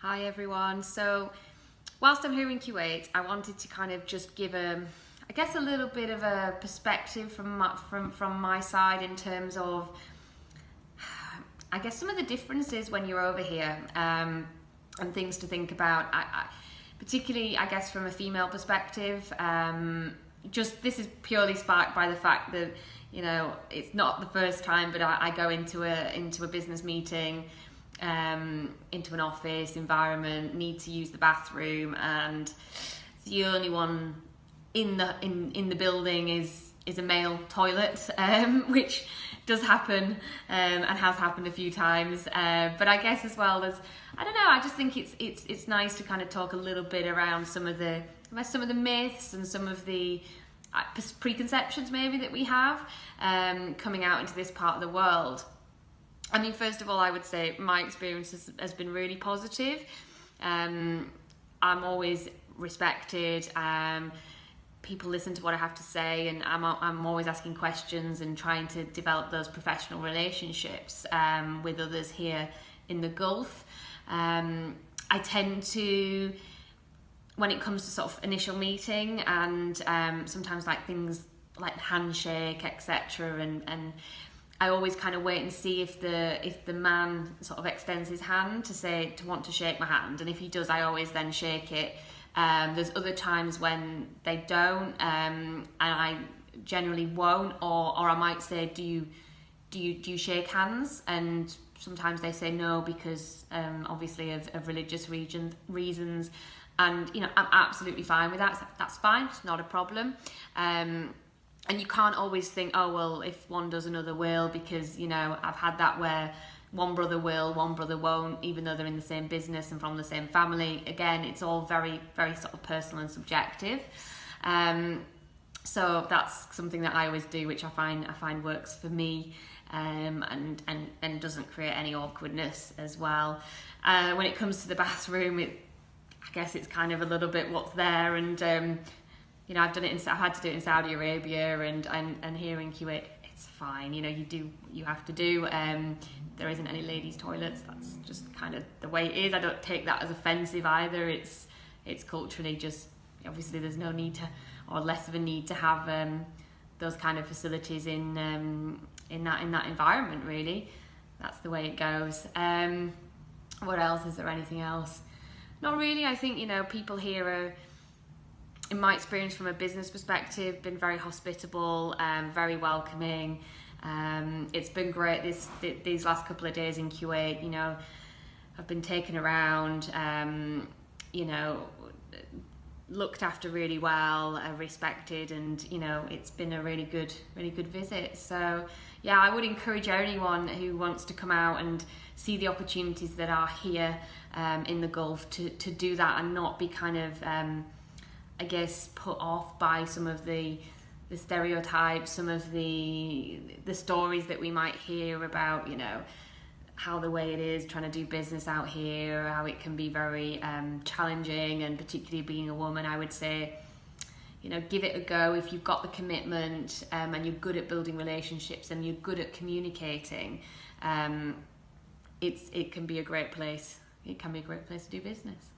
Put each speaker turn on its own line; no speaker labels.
Hi everyone. So whilst I'm here in Kuwait, I wanted to kind of just give I guess a little bit of a perspective from my side in terms of, I guess, some of the differences when you're over here, and things to think about. Particularly, I guess, from a female perspective. Just this is purely sparked by the fact that it's not the first time, but I go into a business meeting, into an office environment, need to use the bathroom, and the only one in the building is a male toilet, which does happen, and has happened a few times. But I guess as well as, I don't know, I just think it's nice to kind of talk a little bit around some of the myths and some of the preconceptions maybe that we have coming out into this part of the world. I mean, first of all, I would say my experience has been really positive. I'm always respected. People listen to what I have to say, and I'm always asking questions and trying to develop those professional relationships with others here in the Gulf. I tend to, when it comes to sort of initial meeting and sometimes like things like handshake, etc., and I always kind of wait and see if the man sort of extends his hand to want to shake my hand, and if he does, I always then shake it. There's other times when they don't, and I generally won't, or I might say, do you shake hands? And sometimes they say no because obviously of religious reasons, and I'm absolutely fine with that. That's fine, it's not a problem. And you can't always think, oh well, if one does, another will, because I've had that where one brother will, one brother won't, even though they're in the same business and from the same family. Again, it's all very, very sort of personal and subjective. So that's something that I always do, which I find works for me, and doesn't create any awkwardness as well. When it comes to the bathroom, I guess it's kind of a little bit what's there, and I've had to do it in Saudi Arabia and here in Kuwait. It's fine, you have to do. There isn't any ladies' toilets. That's just kind of the way it is. I don't take that as offensive either. It's culturally just, obviously there's no need to, or less of a need to have those kind of facilities in that environment. Really, that's the way it goes. What else? Is there anything else? Not really. I think people here are, in my experience from a business perspective, been very hospitable, very welcoming. It's been great these last couple of days in Kuwait. I've been taken around, looked after really well, respected, and it's been a really good visit. So yeah, I would encourage anyone who wants to come out and see the opportunities that are here in the Gulf to do that, and not be kind of I guess put off by some of the stereotypes, some of the stories that we might hear about, how the way it is trying to do business out here, how it can be very challenging, and particularly being a woman, I would say, give it a go if you've got the commitment, and you're good at building relationships and you're good at communicating. It can be a great place. It can be a great place to do business.